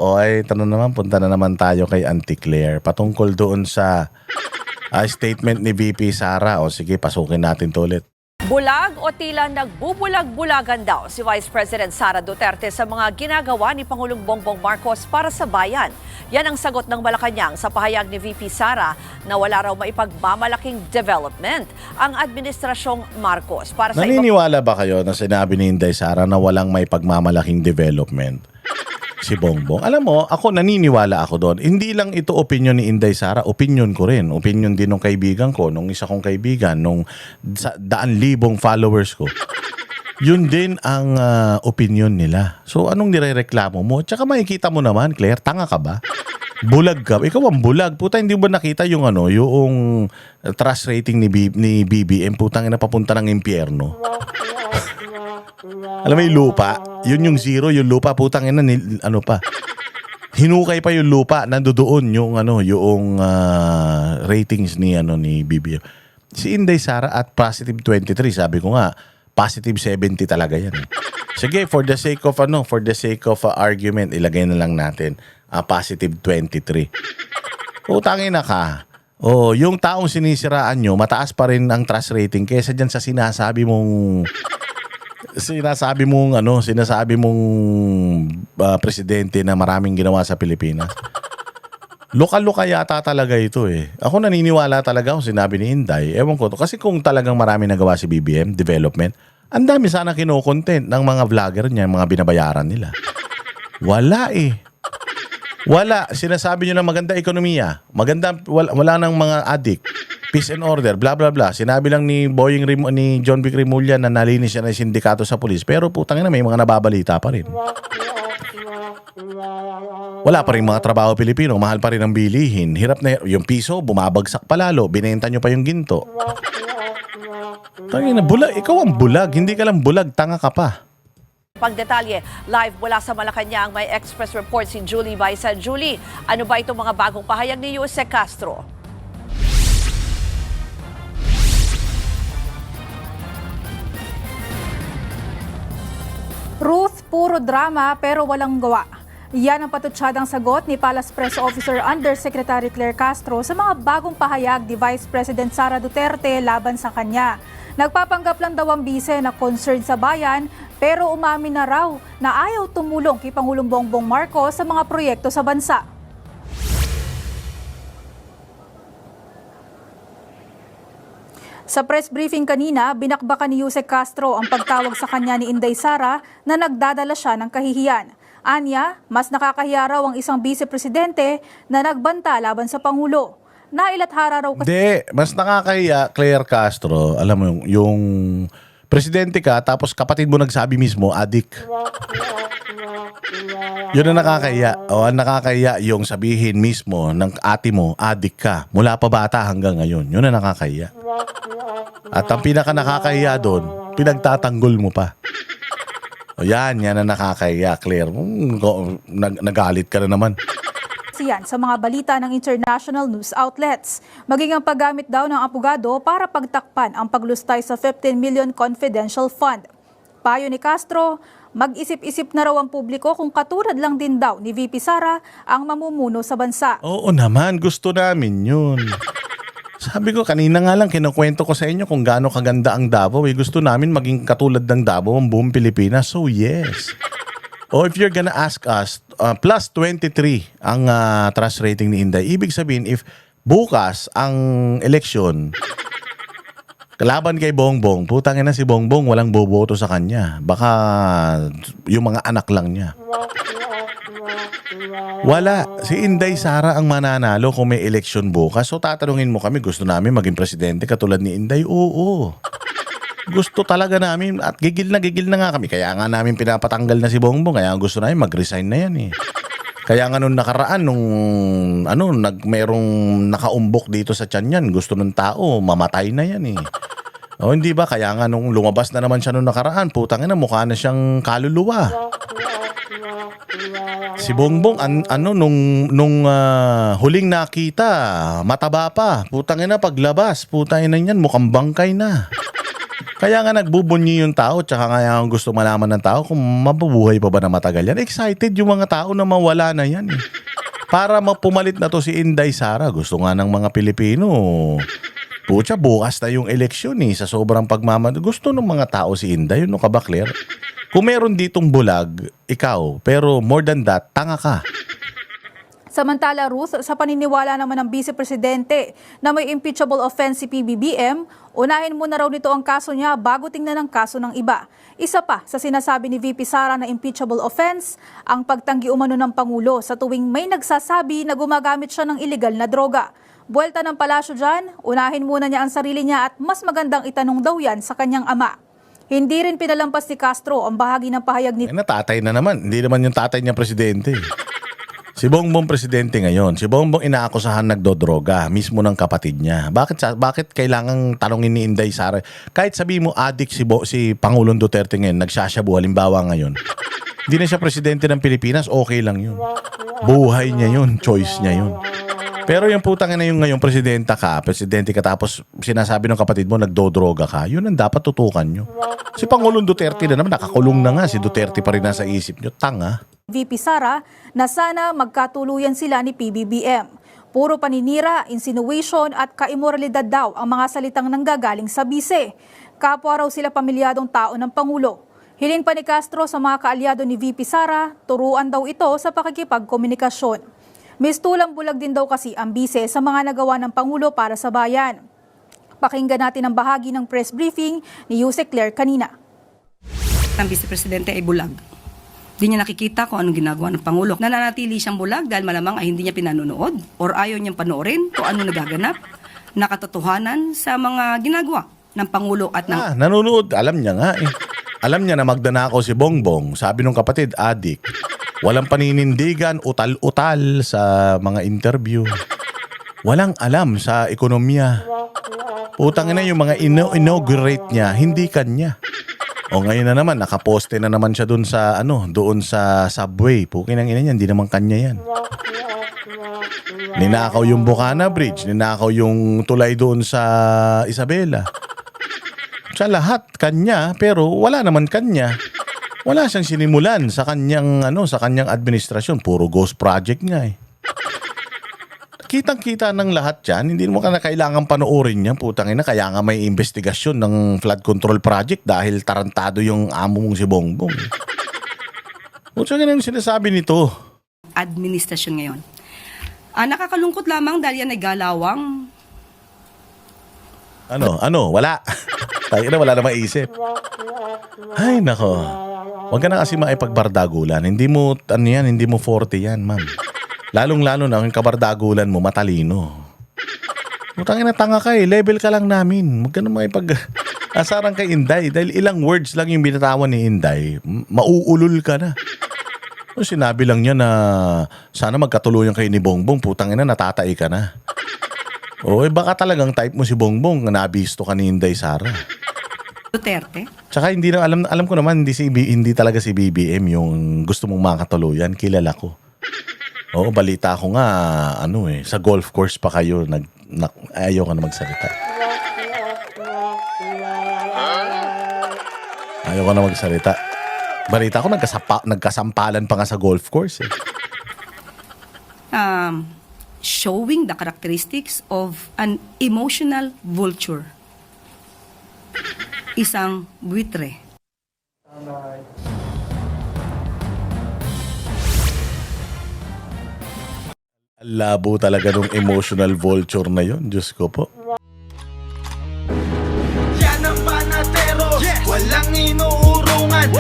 O ay, ito na naman, punta na naman tayo kay Auntie Claire. Patungkol doon sa statement ni VP Sara. O sige, pasukin natin to ulit. Bulag o tila nagbubulag-bulagan daw si Vice President Sara Duterte sa mga ginagawa ni Pangulong Bongbong Marcos para sa bayan. Yan ang sagot ng Malacanang sa pahayag ni VP Sara na wala raw maipagmamalaking development ang Administrasyong Marcos. Para sa Naniniwala ba kayo na sinabi ni Inday Sara na walang may pagmamalaking development si Bongbong? Alam mo, ako naniniwala ako doon. Hindi lang ito opinion ni Inday Sara, opinion ko rin. Opinion din ng kaibigan ko, nung isa kong kaibigan, nung daan-libong followers ko. Yun din ang opinion nila. So anong nirereklamo mo? Tsaka makikita mo naman, Claire, tanga ka ba? Bulag ka. Ikaw ang bulag. Puta, hindi ba nakita yung yung trust rating ni BBM? Putang ina, papunta ng impyerno. Alam mo yung lupa? Yun yung zero, yung lupa. Putang ina, pa. Hinukay pa yung lupa. Nandoon yung ratings ni BBM. Si Inday Sara at positive 23, sabi ko nga, positive 70 talaga yan. Sige, for the sake of argument, ilagay na lang natin positive 23. Utangin na ka. Oh, yung taong sinisiraan nyo, mataas pa rin ang trust rating kaysa diyan sa sinasabi mong presidente na maraming ginawa sa Pilipinas. Lokal-loka yata talaga ito eh. Ako naniniwala talaga kung sinabi ni Inday. Ewan ko to. Kasi kung talagang marami nagawa si BBM, development, ang dami sana kino-content ng mga vlogger niya, mga binabayaran nila. Wala eh. Wala. Sinasabi nyo na maganda ekonomiya. Wala nang mga addict. Peace and order, blah blah blah. Sinabi lang ni John Vic Rimulya na nalinis siya ng sindikato sa pulis. Pero putang ina, may mga nababalita pa rin. Wala pa rin mga trabaho Pilipino. Mahal pa rin ang bilihin. Hirap na yung piso, bumabagsak pa lalo. Binenta nyo pa yung ginto. Tangina, bulag. Ikaw ang bulag. Hindi ka lang bulag, tanga ka pa. pagdetalye, live mula sa Malacanang, may Express report si Julie Baisa. Julie, ano ba itong mga bagong pahayag ni Jose Castro? Ruth, puro drama pero walang gawa. Yan ang patutsyadang sagot ni Palace Press Officer Undersecretary Claire Castro sa mga bagong pahayag ni Vice President Sara Duterte laban sa kanya. Nagpapanggap lang daw ang bise na concerned sa bayan pero umamin na raw na ayaw tumulong kay Pangulong Bongbong Marcos sa mga proyekto sa bansa. Sa press briefing kanina, binakbakan ni Jose Castro ang pagtawag sa kanya ni Inday Sara na nagdadala siya ng kahihiyan. Anya, mas nakakahiya raw ang isang vice-presidente na nagbanta laban sa Pangulo. Nailathara raw kasi... Hindi, mas nakakahiya, Claire Castro, alam mo yung presidente ka tapos kapatid mo nagsabi mismo, adik. Yun ang nakakahiya. O ang nakakahiya yung sabihin mismo ng ate mo, adik ka. Mula pa bata hanggang ngayon. Yun ang nakakahiya. At ang pinaka nakakahiya doon, pinagtatanggol mo pa. O yan ang nakakahiya, Claire. Nagalit ka na naman. Yan sa mga balita ng international news outlets. Maging ang paggamit daw ng abogado para pagtakpan ang paglustay sa 15 million confidential fund. Payo ni Castro, mag-isip-isip na raw ang publiko kung katulad lang din daw ni VP Sara ang mamumuno sa bansa. Oo naman, gusto namin yun. Sabi ko, kanina nga lang kinukwento ko sa inyo kung gaano kaganda ang Davao. Gusto namin maging katulad ng Davao ang buong Pilipinas. So yes. Oh, if you're gonna ask us, plus 23 ang trust rating ni Inday. Ibig sabihin, if bukas ang eleksyon, kalaban kay Bongbong, putangin na si Bongbong, walang boboto sa kanya. Baka yung mga anak lang niya. Wala. Si Inday Sara ang mananalo kung may eleksyon bukas. So tatanungin mo kami, gusto namin maging presidente katulad ni Inday? Oo. Gusto talaga namin at gigil na nga kami. Kaya nga namin pinapatanggal na si Bongbong. Kaya gusto namin mag-resign na yan eh. Kaya nga nung nakaraan, merong nakaumbok dito sa tiyan yan, gusto ng tao, mamatay na yan eh. O hindi ba? Kaya nga nung lumabas na naman siya nung nakaraan, putang ina, mukha na siyang kaluluwa. Si Bongbong, nung huling nakita, mataba pa. Putang ina, paglabas, putang ina yan, mukhang bangkay na. Kaya nga nagbubunyi yung tao, tsaka kaya ang gusto malaman ng tao kung mabubuhay pa ba na matagal yan. Excited yung mga tao na mawala na yan eh. Para pumalit na to si Inday Sara. Gusto nga ng mga Pilipino. Pucha, bukas na yung eleksyon eh. Sa sobrang gusto ng mga tao si Inday. Yun ka ba, Claire? Kung meron ditong bulag, ikaw. Pero more than that, tanga ka. Samantala, Ruth, sa paniniwala naman ng Vice Presidente na may impeachable offense si PBBM, unahin muna raw nito ang kaso niya bago tingnan ang kaso ng iba. Isa pa sa sinasabi ni VP Sara na impeachable offense, ang pagtanggi umano ng Pangulo sa tuwing may nagsasabi na gumagamit siya ng illegal na droga. Buwelta ng palasyo dyan, unahin muna niya ang sarili niya at mas magandang itanong daw yan sa kanyang ama. Hindi rin pinalampas ni Castro ang bahagi ng pahayag ni Tatay na naman. Hindi naman yung tatay niya presidente. Si Bongbong presidente ngayon. Si Bongbong inaakusahan nagdodroga mismo ng kapatid niya. Bakit kailangang tanongin ni Inday Sara? Kahit sabi mo addict si Pangulong Duterte ngayon, nagsasyabu halimbawa ngayon. Hindi na siya presidente ng Pilipinas, okay lang yun. Buhay niya yun, choice niya yun. Pero yung putang ina yung ngayon presidente ka tapos sinasabi ng kapatid mo nagdodroga ka, yun ang dapat tutukan nyo. Si Pangulong Duterte na naman, nakakulong na nga, si Duterte pa rin nasa isip nyo, tanga. VP Sara na sana magkatuluyan sila ni PBBM. Puro paninira, insinuation at kaimoralidad daw ang mga salitang nanggagaling sa bise. Kapwa raw sila pamilyadong tao ng Pangulo. Hiling pa ni Castro sa mga kaalyado ni VP Sara, turuan daw ito sa pakikipagkomunikasyon. Mistulang bulag din daw kasi ang bise sa mga nagawa ng Pangulo para sa bayan. Pakinggan natin ang bahagi ng press briefing ni Yusek Claire kanina. Ang Vice Presidente ay bulag. Hindi niya nakikita kung anong ginagawa ng Pangulo. Nananatili siyang bulag dahil malamang ay hindi niya pinanonood or ayaw niyang panoorin kung ano nagaganap na katotohanan sa mga ginagawa ng Pangulo at ng... Nanonood. Alam niya nga eh. Alam niya na magdanakaw si Bongbong. Sabi nung kapatid, adik. Walang paninindigan, utal-utal sa mga interview. Walang alam sa ekonomiya. Putang ina yung mga inaugurate niya, hindi kanya. O ngayon na naman, nakaposte na naman siya doon sa subway. Pukin ang ina niya, hindi naman kanya yan. Ninakaw yung Bukana Bridge, ninakaw yung tulay doon sa Isabela. Sa lahat, kanya, pero wala naman kanya. Wala siyang sinimulan sa kanyang, sa kanyang administrasyon. Puro ghost project nga eh. Kitang-kita ng lahat yan. Hindi mo ka na kailangan panoorin yan. Putang ina, kaya nga may investigasyon ng flood control project dahil tarantado yung amo mong si Bongbong. Putang ina yung sinasabi nito. Administrasyon ngayon. Nakakalungkot lamang dahil yan ay galawang... Wala. Tayo na, wala na maisip. Ay, nako. Huwag ka na kasi maipagbardagulan. Hindi mo 40 yan, ma'am. Lalong-lalo na ang kabardagulan mo, matalino. Putang ina, tanga ka eh. Level ka lang namin. Huwag ka na asaran kay Inday. Dahil ilang words lang yung binatawan ni Inday, mauulol ka na. O, sinabi lang niya na sana magkatuluyan kayo ni Bongbong. Putang ina, natatai ka na. O, baka talagang type mo si Bongbong na nabisto ka ni Inday Sara. Duterte? Tsaka hindi na, alam ko naman, hindi talaga si BBM yung gusto mong makatuluyan. Kilala ko. Oo, balita ko nga, sa golf course pa kayo, ayaw ka na magsalita. Ayaw ka na magsalita. Balita ko, nagkasampalan pa nga sa golf course eh. Showing the characteristics of an emotional vulture. Isang buitre. Labo talaga nung emotional vulture na yon. Diyos ko po. Yan ang panatero, walang inuurungan.